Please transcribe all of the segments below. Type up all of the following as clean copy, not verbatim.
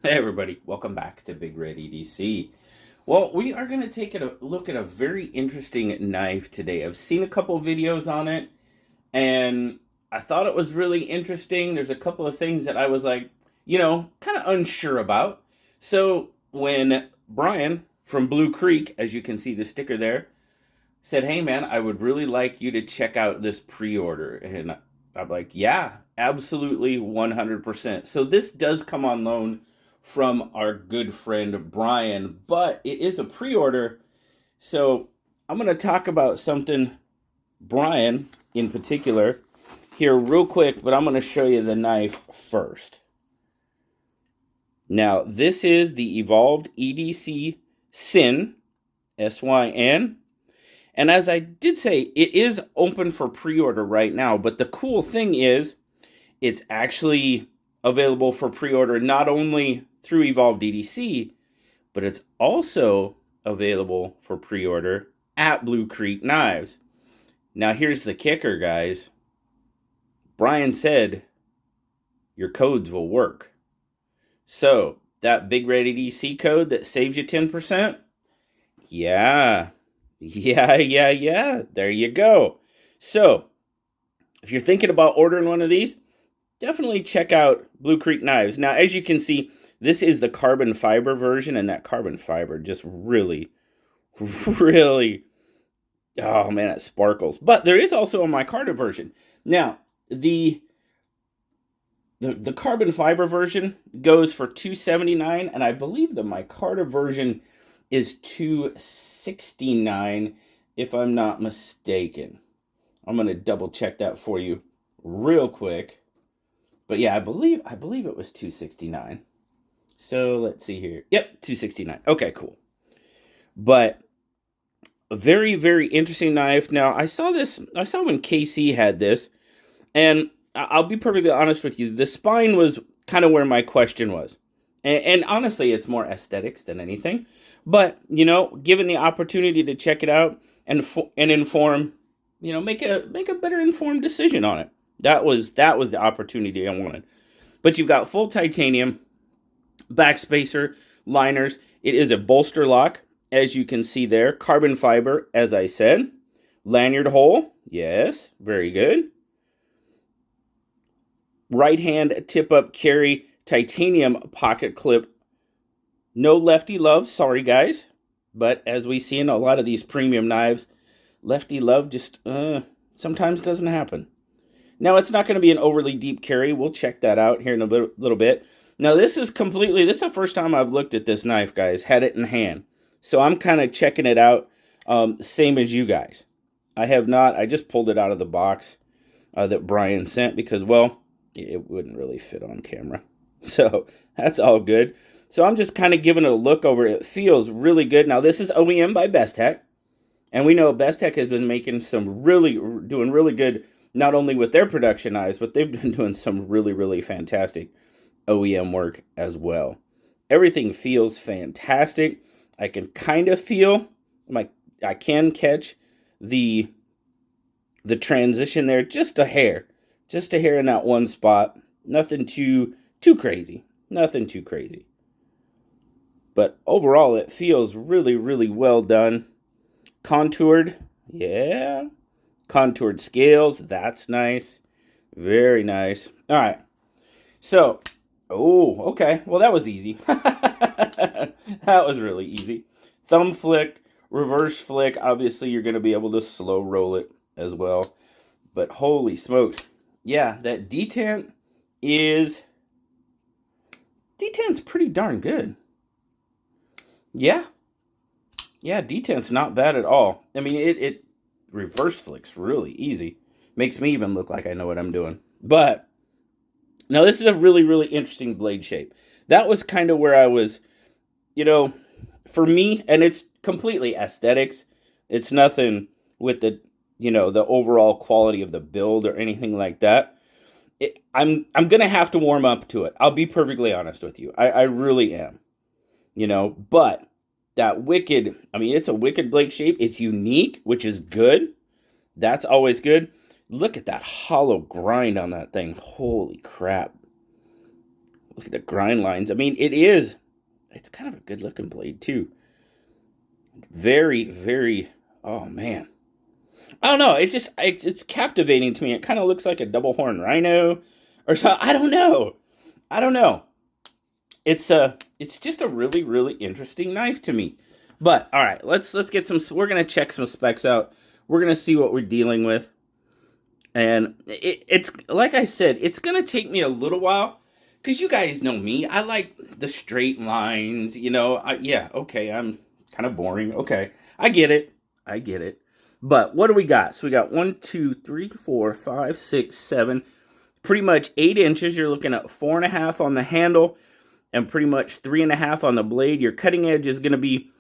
Hey everybody, welcome back to BigRedEDC. Well, we are going to take a look at a very interesting knife today. I've seen a couple videos on it, and I thought it was really interesting. There's a couple of things that I was like, kind of unsure about. So when Brian from Blue Creek, as you can see the sticker there, said, "Hey man, I would really like you to check out this pre-order," and I'm like, "Yeah, absolutely, 100%." So this does come on loan from our good friend Brian, but it is a pre-order. So I'm going to talk about something, Brian in particular, here real quick, but I'm going to show you the knife first. Now, this is the EvolvedEDC Syn, Syn. And as I did say, it is open for pre-order right now, but the cool thing is it's actually available for pre-order not only through EvolvedEDC, but it's also available for pre-order at Blue Creek Knives. Now here's the kicker, guys. Brian said your codes will work. So that BigRedEDC code that saves you 10%, yeah, there you go. So if you're thinking about ordering one of these, definitely check out Blue Creek Knives. Now, as you can see, this is the carbon fiber version, and that carbon fiber just really, really, oh man, it sparkles. But there is also a micarta version. Now, the carbon fiber version goes for $279, and I believe the micarta version is $269, if I'm not mistaken. I'm gonna double check that for you real quick. But yeah, I believe it was $269. So let's see here. Yep, $269. Okay, cool. But a very, very interesting knife. Now I saw when KC had this, and I'll be perfectly honest with you. The spine was kind of where my question was. And honestly, it's more aesthetics than anything. But, given the opportunity to check it out and inform, make a better informed decision on it. That was the opportunity I wanted. But you've got full titanium, backspacer, liners. It is a bolster lock, as you can see there. Carbon fiber, as I said. Lanyard hole. Yes, very good. Right hand tip up carry titanium pocket clip. No lefty love, sorry guys. But as we see in a lot of these premium knives, lefty love just sometimes doesn't happen. Now, it's not going to be an overly deep carry. We'll check that out here in a little bit. Now, this is the first time I've looked at this knife, guys. Had it in hand. So I'm kind of checking it out, same as you guys. I have not. I just pulled it out of the box that Brian sent because, well, it wouldn't really fit on camera. So that's all good. So I'm just kind of giving it a look over. It feels really good. Now, this is OEM by Bestech. And we know Bestech has been making doing really good, not only with their production knives, but they've been doing some really, really fantastic OEM work as well. Everything feels fantastic. I can kind of feel, I can catch the transition there just a hair in that one spot. Nothing too crazy. Nothing too crazy. But overall, it feels really, really well done. Contoured, yeah. Contoured scales, that's nice. Very nice. All right. So, okay. Well, that was easy. That was really easy. Thumb flick, reverse flick. Obviously, you're going to be able to slow roll it as well. But holy smokes. Yeah, that detent's pretty darn good. Yeah, detent's not bad at all. I mean, it reverse flicks really easy. Makes me even look like I know what I'm doing. But now this is a really, really interesting blade shape. That was kind of where I was, for me, and it's completely aesthetics. It's nothing with the overall quality of the build or anything like that. I'm gonna have to warm up to it. I'll be perfectly honest with you. I really am. But that wicked, it's a wicked blade shape. It's unique, which is good. That's always good. Look at that hollow grind on that thing. Holy crap. Look at the grind lines. I mean, it's kind of a good looking blade too. Very, very, oh man. I don't know. It's captivating to me. It kind of looks like a double horn rhino or something. I don't know. It's just a really, really interesting knife to me. But all right, let's get some. We're gonna check some specs out. We're gonna see what we're dealing with. And it's like I said, it's gonna take me a little while because you guys know me. I like the straight lines. Yeah, okay, I'm kind of boring. Okay, I get it. But what do we got? So we got 1, 2, 3, 4, 5, 6, 7, pretty much 8 inches. You're looking at 4.5 on the handle, and pretty much 3.5 on the blade. Your cutting edge is going to be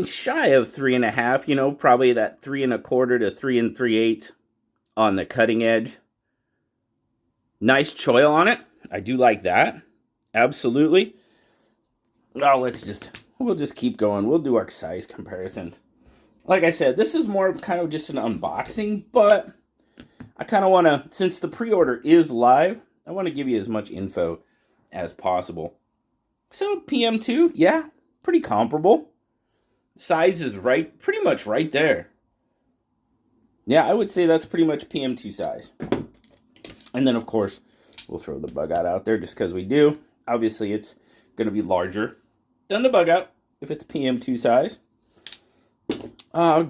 shy of 3.5. Probably that 3 1/4 to 3 3/8 on the cutting edge. Nice choil on it. I do like that. Absolutely. Oh, we'll just keep going. We'll do our size comparisons. Like I said, this is more kind of just an unboxing, but I kind of want to, since the pre-order is live, I want to give you as much info as possible. So PM2, yeah, pretty comparable. Size is pretty much right there. Yeah, I would say that's pretty much PM2 size. And then, of course, we'll throw the bug out there just because we do. Obviously, it's going to be larger than the bug out if it's PM2 size.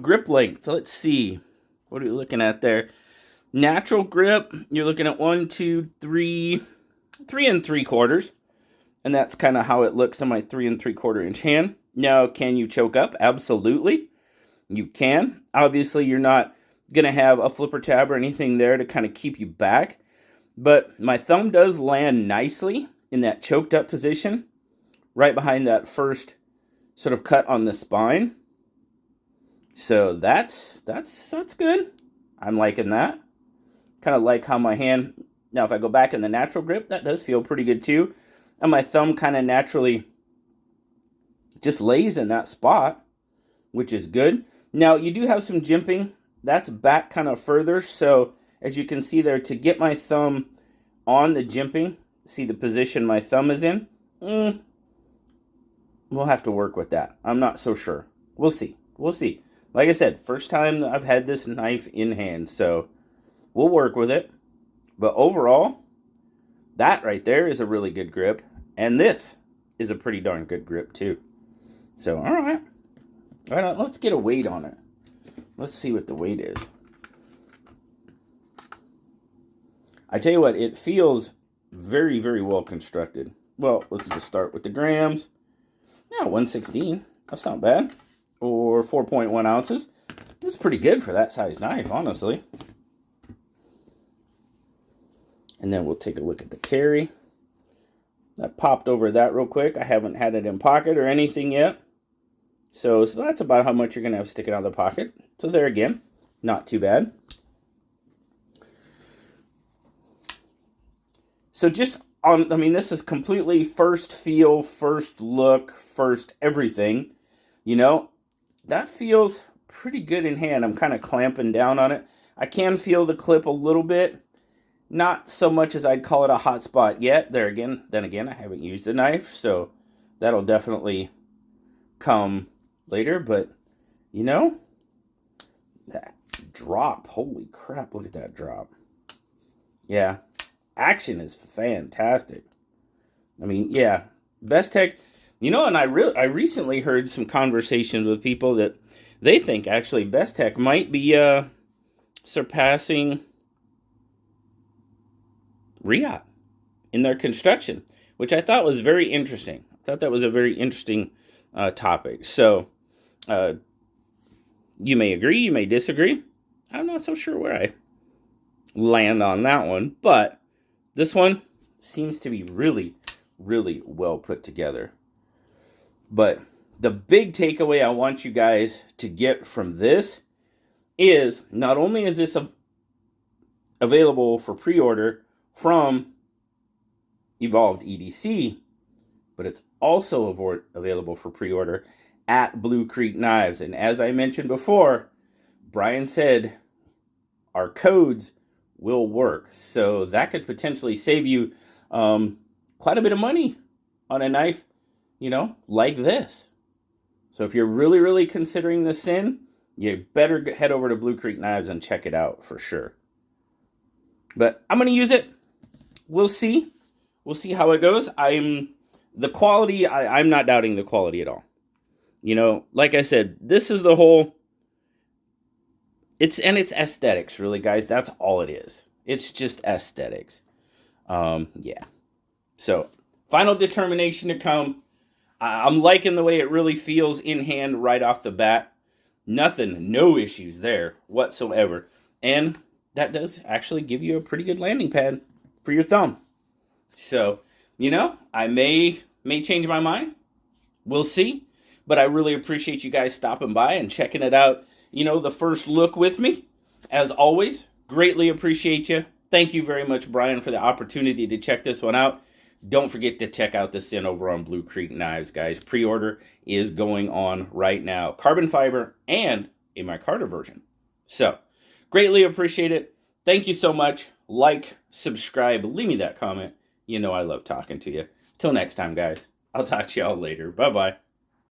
Grip length. Let's see. What are we looking at there? Natural grip, you're looking at 1, 2, 3 3/3. And that's kind of how it looks on my 3 3/4 inch hand. Now, can you choke up? Absolutely. You can. Obviously, you're not going to have a flipper tab or anything there to kind of keep you back. But my thumb does land nicely in that choked up position, right behind that first sort of cut on the spine. So that's good. I'm liking that. Kind of like how my hand, now if I go back in the natural grip, that does feel pretty good too. And my thumb kind of naturally just lays in that spot, which is good. Now you do have some jimping. That's back kind of further. So as you can see there, to get my thumb on the jimping, see the position my thumb is in, we'll have to work with that. I'm not so sure. We'll see. Like I said, first time I've had this knife in hand, so we'll work with it. But overall, that right there is a really good grip. And this is a pretty darn good grip too. So, all right, let's get a weight on it. Let's see what the weight is. I tell you what, it feels very, very well constructed. Well, let's just start with the grams. Yeah, 116. That's not bad. Or 4.1 ounces. This is pretty good for that size knife, honestly. And then we'll take a look at the carry. I popped over that real quick. I haven't had it in pocket or anything yet. So that's about how much you're going to have sticking out of the pocket. So there again, not too bad. So just on, this is completely first feel, first look, first everything. That feels pretty good in hand. I'm kind of clamping down on it. I can feel the clip a little bit. Not so much as I'd call it a hot spot yet. Then again, I haven't used the knife, so that'll definitely come later. But, that drop, holy crap, look at that drop. Yeah, action is fantastic. Yeah, Bestech. And I recently heard some conversations with people that they think actually Bestech might be surpassing Riot in their construction, which I thought was very interesting. I thought that was a very interesting topic. So you may agree, you may disagree. I'm not so sure where I land on that one, but this one seems to be really, really well put together. But the big takeaway I want you guys to get from this is not only is this available for pre-order from EvolvedEDC, but it's also available for pre-order at Blue Creek Knives. And as I mentioned before, Brian said our codes will work. So that could potentially save you quite a bit of money on a knife, you know, like this. So if you're really, really considering the Syn, you better head over to Blue Creek Knives and check it out for sure. But I'm going to use it. We'll see. We'll see how it goes. The quality, I'm not doubting the quality at all. You know, like I said, this is the whole, it's aesthetics, really, guys. That's all it is. It's just aesthetics. Yeah. So, final determination to come. I'm liking the way it really feels in hand right off the bat. Nothing, no issues there whatsoever. And that does actually give you a pretty good landing pad for your thumb. So, you know, I may change my mind. We'll see. But I really appreciate you guys stopping by and checking it out. You know, the first look with me. As always, greatly appreciate you. Thank you very much, Brian, for the opportunity to check this one out. Don't forget to check out the Syn over on Blue Creek Knives, guys. Pre-order is going on right now. Carbon fiber and a micarta version. So, greatly appreciate it. Thank you so much. Like, subscribe, leave me that comment. You know I love talking to you. Till next time, guys. I'll talk to y'all later. Bye-bye.